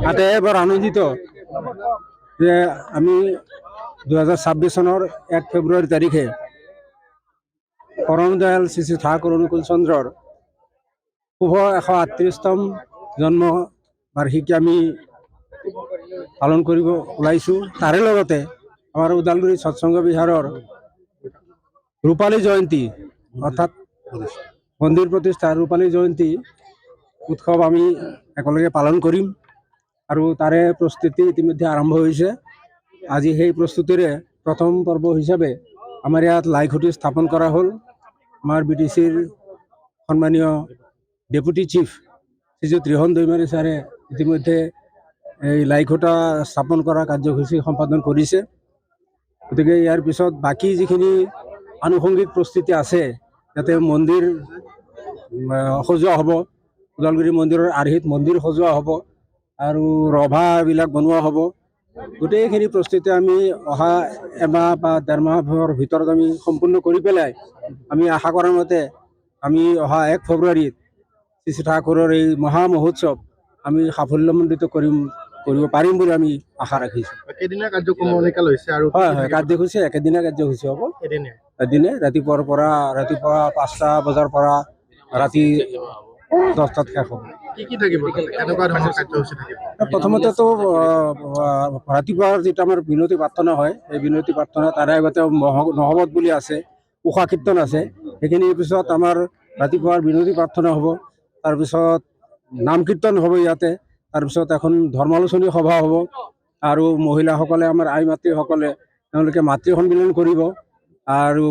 তাতে এবাৰ আনন্দিত যে আমি 2026 চনৰ 1 ফেব্ৰুৱাৰী তাৰিখে পৰম দয়াল শ্ৰী শ্ৰী ঠাকুৰ অনুকূল চন্দ্ৰৰ শুভ 138তম জন্ম বাৰ্ষিকী আমি পালন কৰিব ওলাইছোঁ। তাৰে লগতে আমাৰ ওদালগুৰি সৎসংগ বিহাৰৰ ৰূপালী জয়ন্তী অৰ্থাৎ মন্দিৰ প্ৰতিষ্ঠাৰ ৰূপালী জয়ন্তী উৎসৱ আমি একেলগে পালন কৰিম আৰু তাৰে প্ৰস্তুতি ইতিমধ্যে আৰম্ভ হৈছে। আজি সেই প্ৰস্তুতিৰে প্ৰথম পৰ্ব হিচাপে আমাৰ ইয়াত লাইখুঁটি স্থাপন কৰা হ'ল। আমাৰ BTCৰ সন্মানীয় ডেপুটি চিফ শ্ৰীযুত ৰিহন দৈমাৰী ছাৰে ইতিমধ্যে এই লাইখুঁটা স্থাপন কৰা কাৰ্যসূচী সম্পাদন কৰিছে। গতিকে ইয়াৰ পিছত বাকী যিখিনি আনুষংগিক প্ৰস্তুতি আছে, যাতে মন্দিৰ সজোৱা হ'ব, ওদালগুৰি মন্দিৰৰ আৰ্হিত মন্দিৰ সজোৱা হ'ব আৰু ৰভাবিলাক বনোৱা হ'ব। গোটেইখিনি প্ৰস্তুতি আমি অহা এমাহ বা 1.5 মাহৰ ভিতৰত আমি সম্পূৰ্ণ কৰি পেলাই আমি আশা কৰাৰ মতে আমি অহা 1 ফেব্ৰুৱাৰীত শ্ৰী শ্ৰী ঠাকুৰৰ এই মহা মহোৎসৱ আমি সাফল্যমণ্ডিত কৰিব পাৰিম বুলি আমি আশা ৰাখিছোঁ। এদিনীয়া কাৰ্যক্ৰম লৈছে আৰু হয় হয়, কাৰ্যসূচী একেদিনীয়া কাৰ্যসূচী হ'ব। এদিনে ৰাতিপুৱা 5টা বজাৰ পৰা ৰাতি 10টাত শেষ হ'ব। কি থাকিব? কেনেকুৱা ধৰণৰ কাৰ্যসূচী থাকিব? প্ৰথমতেতো ৰাতিপুৱাৰ যিটো আমাৰ বিনতি প্ৰাৰ্থনা হয়, এই বিনতি প্ৰাৰ্থনা তাৰে আগতে নহবত বুলি আছে, উষা কীৰ্তন আছে। সেইখিনিৰ পিছত আমাৰ ৰাতিপুৱাৰ বিনতি প্ৰাৰ্থনা হ'ব, তাৰপিছত নাম কীৰ্তন হ'ব ইয়াতে, তাৰপিছত এখন ধৰ্মালোচনী সভা হ'ব আৰু মহিলাসকলে আমাৰ আই মাতৃসকলে তেওঁলোকে মাতৃ সন্মিলন কৰিব আৰু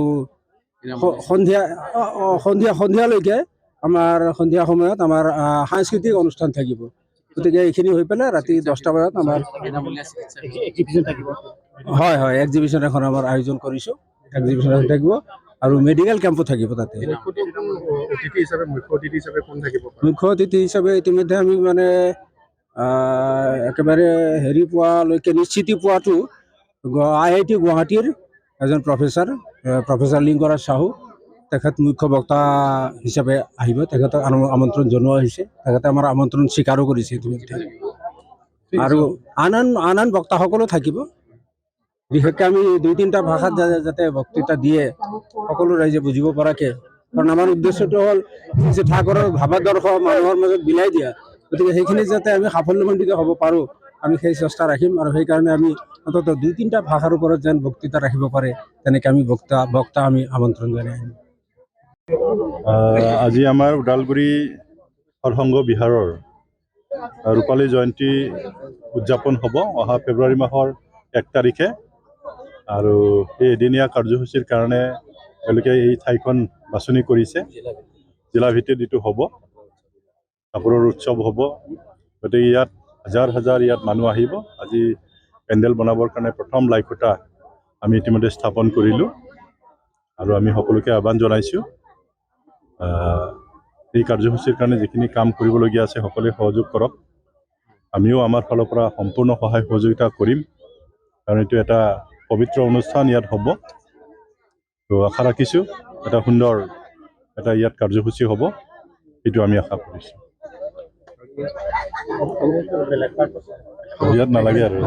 সন্ধিয়ালৈকে আমাৰ সন্ধিয়া সময়ত আমাৰ সাংস্কৃতিক অনুষ্ঠান থাকিব। গতিকে এইখিনি হৈ পেলাই ৰাতি 10টা বজাত আমাৰ হয় হয় এক্সিবিশ্যন এখন আমাৰ আয়োজন কৰিছোঁ। এক্সিবিশ্যন থাকিব আৰু মেডিকেল কেম্পো থাকিব তাতে। মুখ্য অতিথি হিচাপে ইতিমধ্যে আমি মানে একেবাৰে হেৰি পোৱালৈকে নিশ্চিতি পোৱাটো IIT গুৱাহাটীৰ এজন প্ৰফেচাৰ লিংগৰাজ চাহু, তেখেত মুখ্য বক্তা হিচাপে আহিব। তেখেতক আমন্ত্ৰণ জনোৱা হৈছে, তেখেতে আমাৰ আমন্ত্ৰণ স্বীকাৰো কৰিছে ইতিমধ্যে। আৰু আন বক্তাসকলো থাকিব। বিশেষকৈ আমি 2-3টা ভাষাত যাতে বক্তৃতা দিয়ে সকলো ৰাইজে বুজিব পৰাকৈ, কাৰণ আমাৰ উদ্দেশ্যটো হ'ল যে ঠাকুৰৰ ভাৱাদৰ্শ মানুহৰ মাজত বিলাই দিয়া। গতিকে সেইখিনি যাতে আমি সাফল্যমণ্ডিত হ'ব পাৰোঁ, আমি সেই চেষ্টা ৰাখিম আৰু সেইকাৰণে আমি অন্ততঃ 2-3টা ভাষাৰ ওপৰত যেন বক্তৃতা ৰাখিব পাৰে তেনেকৈ আমি বক্তা আমি আমন্ত্ৰণ জনাই আহিম। আজি আমাৰ ওদালগুৰি সৎসংগ বিহাৰৰ ৰূপালী জয়ন্তী উদযাপন হ'ব অহা ফেব্ৰুৱাৰী মাহৰ 1 তাৰিখে। আৰু এই এদিনীয়া কাৰ্যসূচীৰ কাৰণে তেওঁলোকে এই ঠাইখন বাছনি কৰিছে। জিলা ভিত্তিত এইটো হ'ব, কাপোৰৰ উৎসৱ হ'ব। গতিকে ইয়াত হাজাৰ ইয়াত মানুহ আহিব। আজি পেণ্ডেল বনাবৰ কাৰণে প্ৰথম লাইখুঁটা আমি ইতিমধ্যে স্থাপন কৰিলোঁ আৰু আমি সকলোকে আহ্বান জনাইছোঁ এই কাৰ্যসূচীৰ কাৰণে যিখিনি কাম কৰিবলগীয়া আছে সকলোৱে সহযোগ কৰক। আমিও আমাৰ ফালৰ পৰা সম্পূৰ্ণ সহায় সহযোগিতা কৰিম, কাৰণ এইটো এটা পবিত্ৰ অনুষ্ঠান ইয়াত হ'ব। তো আশা ৰাখিছোঁ এটা সুন্দৰ ইয়াত কাৰ্যসূচী হ'ব, সেইটো আমি আশা কৰিছোঁ। ইয়াত নালাগে আৰু